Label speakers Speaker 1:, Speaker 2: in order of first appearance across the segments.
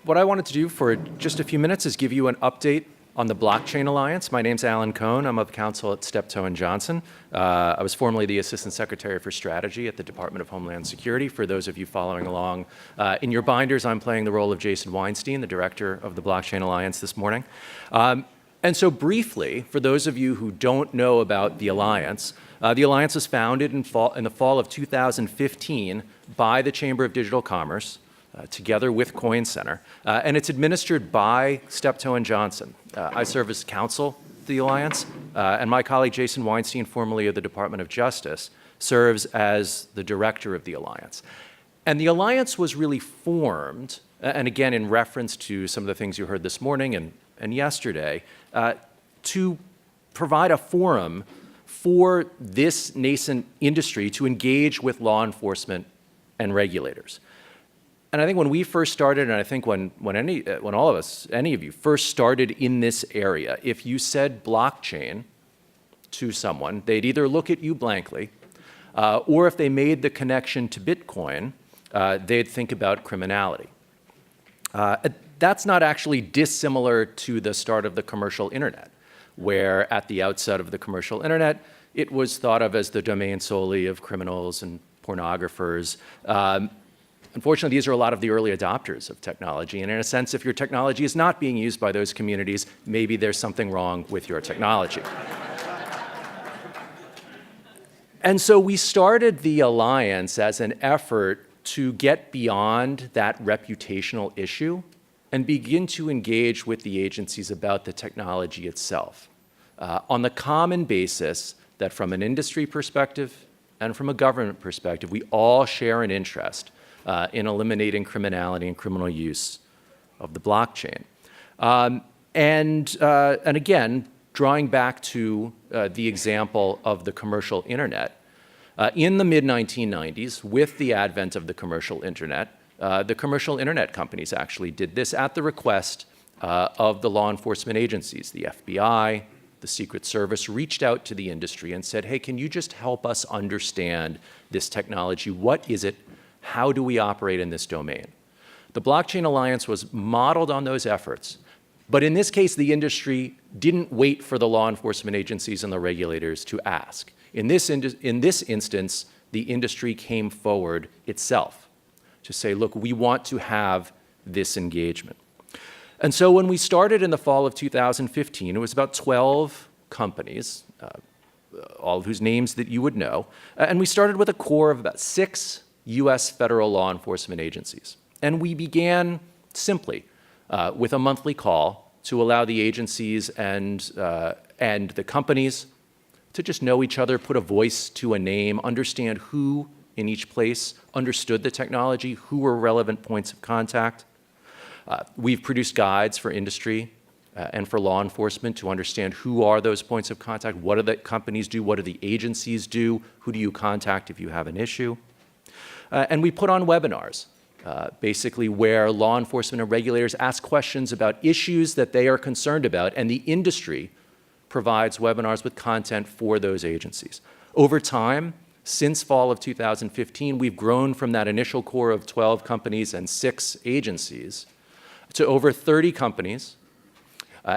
Speaker 1: What I wanted to do for just a few minutes is give you an update on the Blockchain Alliance. My name's Cohn. I'm of counsel at Steptoe Johnson. I was formerly the Assistant Secretary for Strategy at the Department of Homeland Security. For those of you following along in your binders, I'm playing the role of Jason Weinstein, the director of the Blockchain Alliance this morning. And so briefly, for those of you who don't know about the Alliance was founded in the fall of 2015 by the Chamber of Digital Commerce, together with Cohn Center, and it's administered by Steptoe Johnson. I serve as counsel to the Alliance, and my colleague Jason Weinstein, formerly of the Department of Justice, serves as the director of the Alliance. And the Alliance was really formed, and again in reference to some of the things you heard this morning and yesterday, to provide a forum for this nascent industry to engage with law enforcement and regulators. And I think when we first started, and I think when all of us, any of you, first started in this area, if you said blockchain to someone, they'd either look at you blankly, or if they made the connection to Bitcoin, they'd think about criminality. That's not actually dissimilar to the start of the commercial internet, where at the outset of the commercial internet, it was thought of as the domain solely of criminals and pornographers. Unfortunately, these are a lot of the early adopters of technology. And in a sense, if your technology is not being used by those communities, maybe there's something wrong with your technology. And so we started the Alliance as an effort to get beyond that reputational issue and begin to engage with the agencies about the technology itself on the common basis that from an industry perspective and from a government perspective, we all share an interest in eliminating criminality and criminal use of the blockchain. And again, drawing back to the example of the commercial internet, in the mid-1990s, with the advent of the commercial internet companies actually did this at the request of the law enforcement agencies. The FBI, the Secret Service reached out to the industry and said, hey, can you just help us understand this technology? What is it? How do we operate in this domain? The Blockchain Alliance was modeled on those efforts. But in this case, the industry didn't wait for the law enforcement agencies and the regulators to ask. In this instance, the industry came forward itself to say, look, we want to have this engagement. And so when we started in the fall of 2015, it was about 12 companies, all of whose names that you would know. And we started with a core of about 6 US federal law enforcement agencies. And we began simply with a monthly call to allow the agencies and the companies to just know each other, put a voice to a name, understand who in each place understood the technology, who were relevant points of contact. We've produced guides for industry and for law enforcement to understand who are those points of contact, what do the companies do, what do the agencies do, who do you contact if you have an issue. And we put on webinars, basically where law enforcement and regulators ask questions about issues that they are concerned about, and the industry provides webinars with content for those agencies. Over time, since fall of 2015, we've grown from that initial core of 12 companies and 6 agencies to over 30 companies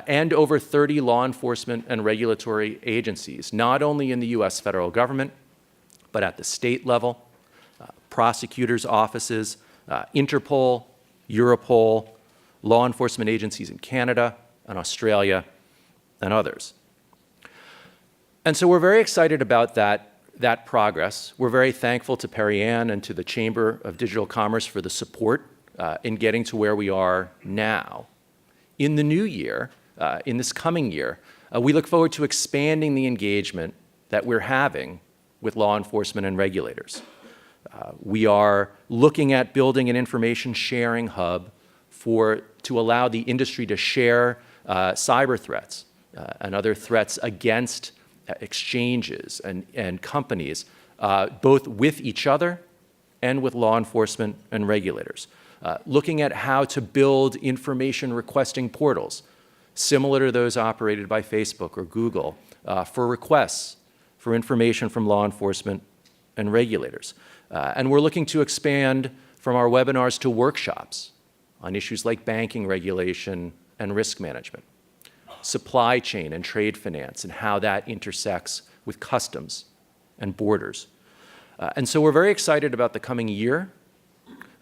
Speaker 1: and over 30 law enforcement and regulatory agencies, not only in the US federal government, but at the state level, prosecutors' offices, Interpol, Europol, law enforcement agencies in Canada and Australia, and others. And so we're very excited about that progress. We're very thankful to Perry Ann and to the Chamber of Digital Commerce for the support in getting to where we are now. In the new year, in this coming year, we look forward to expanding the engagement that we're having with law enforcement and regulators. We are looking at building an information sharing hub to allow the industry to share cyber threats and other threats against exchanges and companies, both with each other and with law enforcement and regulators. Looking at how to build information requesting portals, similar to those operated by Facebook or Google, for requests for information from law enforcement and regulators. And we're looking to expand from our webinars to workshops on issues like banking regulation and risk management, supply chain and trade finance, and how that intersects with customs and borders. And so we're very excited about the coming year.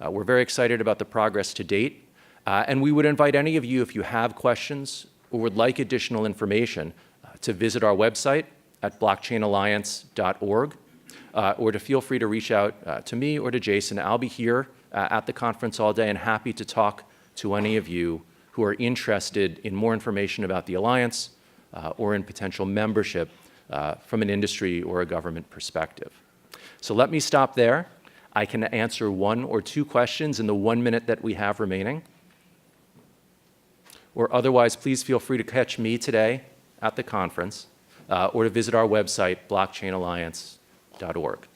Speaker 1: We're very excited about the progress to date. And we would invite any of you, if you have questions or would like additional information, to visit our website at blockchainalliance.org, or to feel free to reach out to me or to Jason. I'll be here at the conference all day and happy to talk to any of you who are interested in more information about the Alliance or in potential membership from an industry or a government perspective. So let me stop there. I can answer 1 or 2 questions in the 1 minute that we have remaining. Or otherwise, please feel free to catch me today at the conference or to visit our website, blockchainalliance.org.